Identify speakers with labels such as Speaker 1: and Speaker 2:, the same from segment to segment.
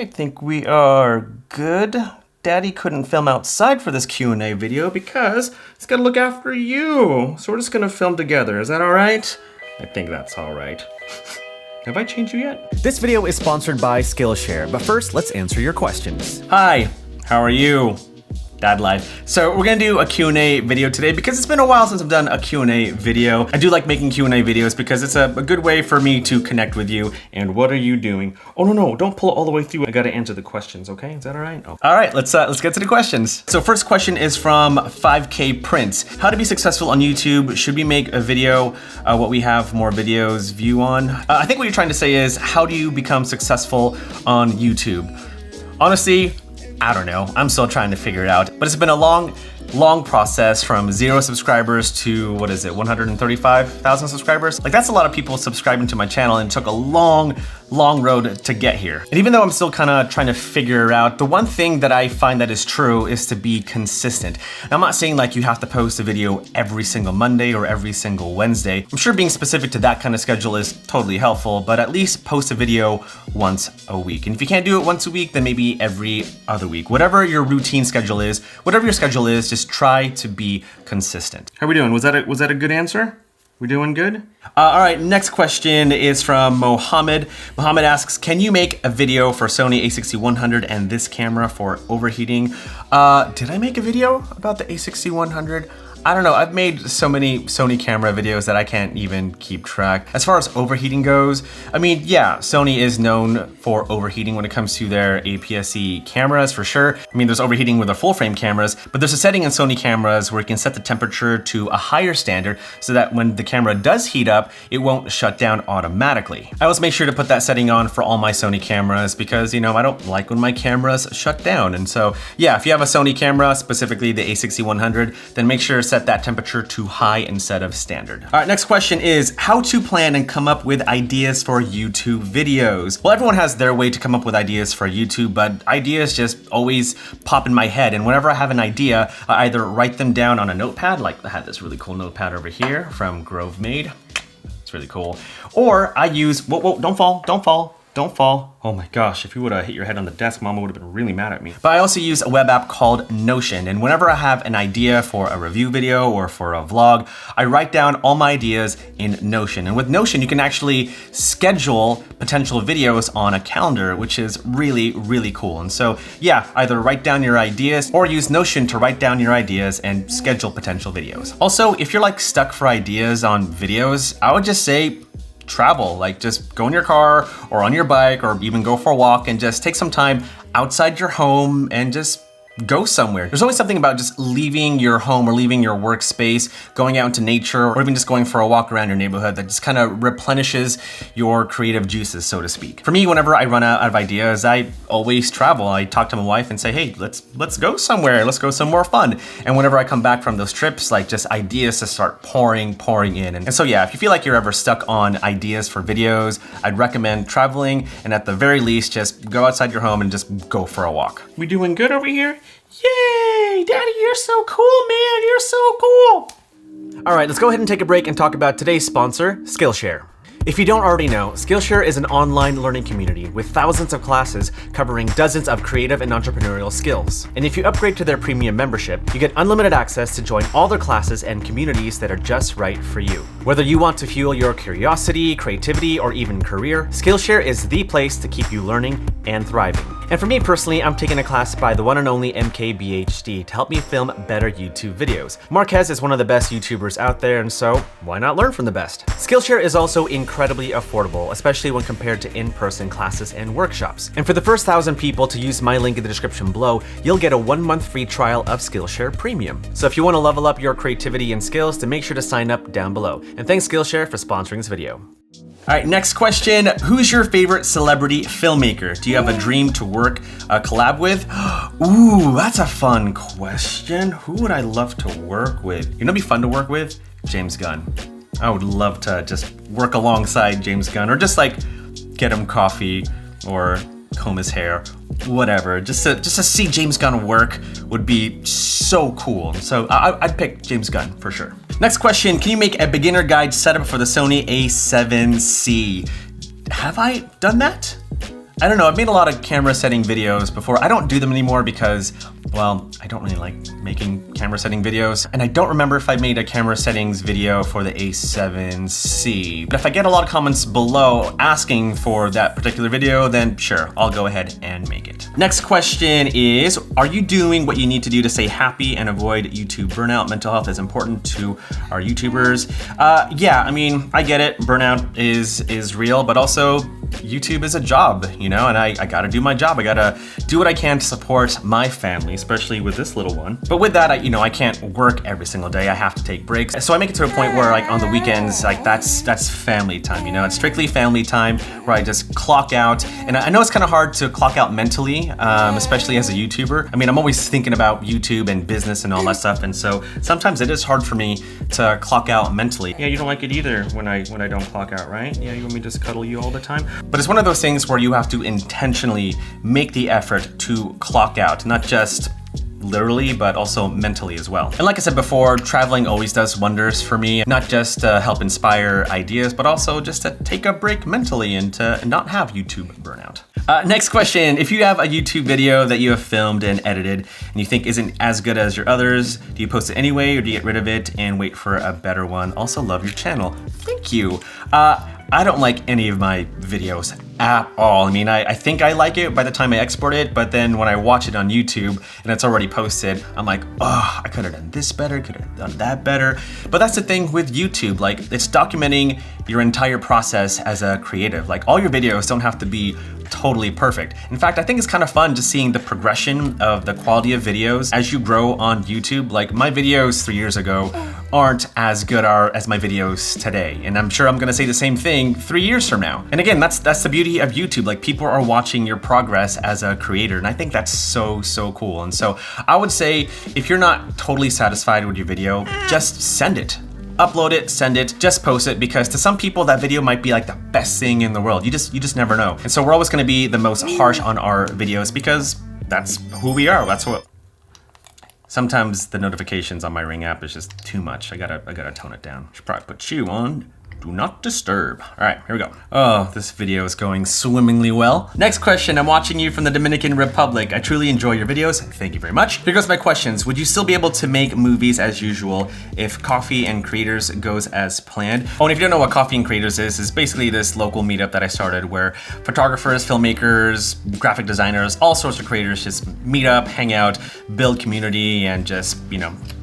Speaker 1: I think we are good. Daddy couldn't film outside for this Q&A video because he's got to look after you. So we're just going to film together. Is that all right? I think that's all right. Have I changed you yet?
Speaker 2: This video is sponsored by Skillshare, but first, let's answer your questions.
Speaker 1: Hi, how are you? Dad life. So we're gonna do a Q&A video today because it's been a while since I've done a Q&A video. I do like making Q&A videos because it's a good way for me to connect with you. And what are you doing? Oh no, don't pull it all the way through. I gotta answer the questions, okay? Is that all right? Oh. All right, let's get to the questions. So first question is from 5K Prince. How to be successful on YouTube? Should we make a video what we have more videos view on? I think what you're trying to say is how do you become successful on YouTube? Honestly, I don't know. I'm still trying to figure it out, but it's been a long process from 0 subscribers to, 135,000 subscribers? Like that's a lot of people subscribing to my channel and it took a long road to get here. And even though I'm still kind of trying to figure it out, the one thing that I find that is true is to be consistent. Now, I'm not saying like you have to post a video every single Monday or every single Wednesday. I'm sure being specific to that kind of schedule is totally helpful, but at least post a video once a week. And if you can't do it once a week, then maybe every other week. Whatever your routine schedule is, whatever your schedule is, just try to be consistent. How are we doing? Was that a good answer? We doing good? All right, next question is from Mohammed. Mohammed asks, can you make a video for Sony A6100 and this camera for overheating? Did I make a video about the A6100? I don't know, I've made so many Sony camera videos that I can't even keep track. As far as overheating goes, I mean, yeah, Sony is known for overheating when it comes to their APS-C cameras for sure. I mean, there's overheating with their full frame cameras, but there's a setting in Sony cameras where you can set the temperature to a higher standard so that when the camera does heat up, it won't shut down automatically. I always make sure to put that setting on for all my Sony cameras because, you know, I don't like when my cameras shut down. And so, yeah, if you have a Sony camera, specifically the A6100, then make sure to set that temperature to high instead of standard. All right, next question is how to plan and come up with ideas for YouTube videos. Well, everyone has their way to come up with ideas for YouTube, but ideas just always pop in my head. And whenever I have an idea, I either write them down on a notepad, like I had this really cool notepad over here from Grove Made. It's really cool. Or I use, whoa, don't fall. Oh my gosh, if you would have hit your head on the desk, Mama would have been really mad at me. But I also use a web app called Notion. And whenever I have an idea for a review video or for a vlog, I write down all my ideas in Notion. And with Notion, you can actually schedule potential videos on a calendar, which is really cool. And so, yeah, either write down your ideas or use Notion to write down your ideas and schedule potential videos. Also, if you're like stuck for ideas on videos, I would just say, travel, like just go in your car or on your bike or even go for a walk and just take some time outside your home and just go somewhere. There's always something about just leaving your home or leaving your workspace, going out into nature, or even just going for a walk around your neighborhood that just kind of replenishes your creative juices, so to speak. For me, whenever I run out of ideas, I always travel. I talk to my wife and say, hey, let's go somewhere. Let's go somewhere fun. And whenever I come back from those trips, like just ideas just start pouring in. And so yeah, if you feel like you're ever stuck on ideas for videos, I'd recommend traveling and at the very least, just go outside your home and just go for a walk. We doing good over here? Yay! Daddy, you're so cool, man! You're so cool!
Speaker 2: All right, let's go ahead and take a break and talk about today's sponsor, Skillshare. If you don't already know, Skillshare is an online learning community with thousands of classes covering dozens of creative and entrepreneurial skills. And if you upgrade to their premium membership, you get unlimited access to join all their classes and communities that are just right for you. Whether you want to fuel your curiosity, creativity, or even career, Skillshare is the place to keep you learning and thriving. And for me personally, I'm taking a class by the one and only MKBHD to help me film better YouTube videos. Marquez is one of the best YouTubers out there, and so why not learn from the best? Skillshare is also incredibly affordable, especially when compared to in-person classes and workshops. And for the first 1,000 people to use my link in the description below, you'll get a 1-month free trial of Skillshare Premium. So if you want to level up your creativity and skills, then make sure to sign up down below. And thanks Skillshare for sponsoring this video.
Speaker 1: All right, next question. Who's your favorite celebrity filmmaker? Do you have a dream to work, collab with? Ooh, that's a fun question. Who would I love to work with? You know, it'd be fun to work with? James Gunn. I would love to just work alongside James Gunn or just like get him coffee or comb his hair, whatever. Just to see James Gunn work would be so cool. So I'd pick James Gunn for sure. Next question, can you make a beginner guide setup for the Sony A7C? Have I done that? I don't know, I've made a lot of camera setting videos before. I don't do them anymore because, well, I don't really like making camera setting videos. And I don't remember if I made a camera settings video for the A7C. But if I get a lot of comments below asking for that particular video, then sure, I'll go ahead and make it. Next question is, are you doing what you need to do to stay happy and avoid YouTube burnout? Mental health is important to our YouTubers. Yeah, I mean, I get it. Burnout is real, but also YouTube is a job, you know, and I gotta do my job. I gotta do what I can to support my family, especially with this little one. But with that, I can't work every single day. I have to take breaks. So I make it to a point where like on the weekends, like that's family time, you know, it's strictly family time where I just clock out. And I know it's kind of hard to clock out mentally, especially as a YouTuber. I mean, I'm always thinking about YouTube and business and all that stuff. And so sometimes it is hard for me to clock out mentally. Yeah, you don't like it either when I don't clock out, right? Yeah, you want me to just cuddle you all the time? But it's one of those things where you have to intentionally make the effort to clock out, not just literally, but also mentally as well. And like I said before, traveling always does wonders for me, not just to help inspire ideas, but also just to take a break mentally and to not have YouTube burnout. Next question, if you have a YouTube video that you have filmed and edited and you think isn't as good as your others, do you post it anyway or do you get rid of it and wait for a better one? Also love your channel. Thank you. I don't like any of my videos at all. I mean, I think I like it by the time I export it, but then when I watch it on YouTube and it's already posted, I'm like, oh, I could have done this better, could have done that better. But that's the thing with YouTube, like it's documenting your entire process as a creative. Like all your videos don't have to be totally perfect. In fact, I think it's kind of fun just seeing the progression of the quality of videos as you grow on YouTube. Like my videos 3 years ago aren't as good as my videos today. And I'm sure I'm gonna say the same thing 3 years from now. And again, that's the beauty of YouTube. Like people are watching your progress as a creator. And I think that's so cool. And so I would say if you're not totally satisfied with your video, just send it. Upload it, send it, just post it, because to some people that video might be like the best thing in the world. You just never know. And so we're always gonna be the most harsh on our videos because that's who we are. That's what. Sometimes the notifications on my Ring app is just too much. I gotta tone it down. Should probably put you on do not disturb. All right, here we go. Oh, this video is going swimmingly well. Next question, I'm watching you from the Dominican Republic. I truly enjoy your videos. Thank you very much. Here goes my questions. Would you still be able to make movies as usual if Coffee and Creators goes as planned? Oh, and if you don't know what Coffee and Creators is basically this local meetup that I started where photographers, filmmakers, graphic designers, all sorts of creators just meet up, hang out, build community, and just,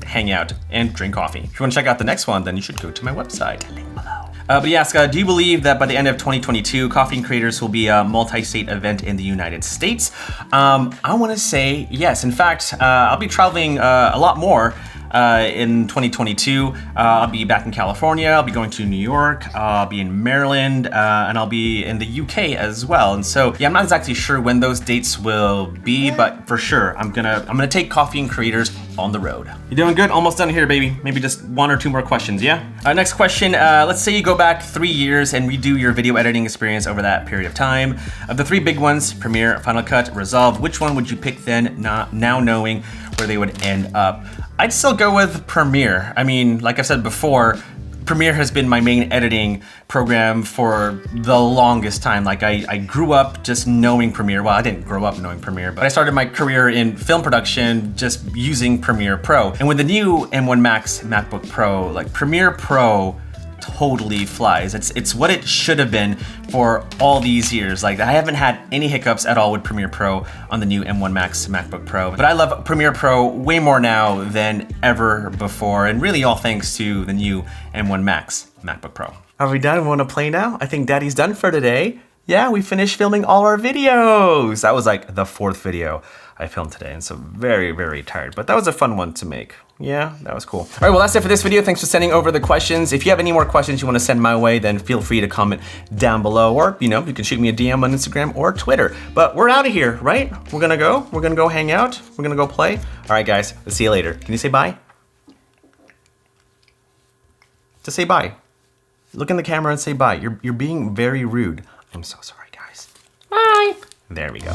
Speaker 1: hang out and drink coffee. If you want to check out the next one, then you should go to my website. Link below. But he asks, do you believe that by the end of 2022, Coffee and Creators will be a multi-state event in the United States? I want to say yes. In fact, I'll be traveling a lot more in 2022. I'll be back in California, I'll be going to New York, I'll be in Maryland, and I'll be in the UK as well. And so, yeah, I'm not exactly sure when those dates will be, but for sure, I'm gonna take Coffee and Creators on the road. You doing good? Almost done here, baby. Maybe just 1 or 2 more questions, yeah? Next question, let's say you go back 3 years and redo your video editing experience over that period of time. Of the 3 big ones, Premiere, Final Cut, Resolve, which one would you pick then, now knowing where they would end up? I'd still go with Premiere. I mean, like I've said before, Premiere has been my main editing program for the longest time. Like I grew up just knowing Premiere. Well, I didn't grow up knowing Premiere, but I started my career in film production just using Premiere Pro. And with the new M1 Max MacBook Pro, like Premiere Pro totally flies. It's what it should have been for all these years. Like I haven't had any hiccups at all with Premiere Pro on the new M1 Max MacBook Pro. But I love Premiere Pro way more now than ever before, and really all thanks to the new M1 Max MacBook Pro. Are we done? Want to play now? I think Daddy's done for today. Yeah, we finished filming all our videos. That was like the 4th video I filmed today, and so very tired, but that was a fun one to make. Yeah, that was cool. All right, well, that's it for this video. Thanks for sending over the questions. If you have any more questions you want to send my way, then feel free to comment down below, or, you can shoot me a DM on Instagram or Twitter. But we're out of here, right? We're gonna go hang out. We're gonna go play. All right, guys, we'll see you later. Can you say bye? Just say bye. Look in the camera and say bye. You're being very rude. I'm so sorry, guys. Bye. There we go.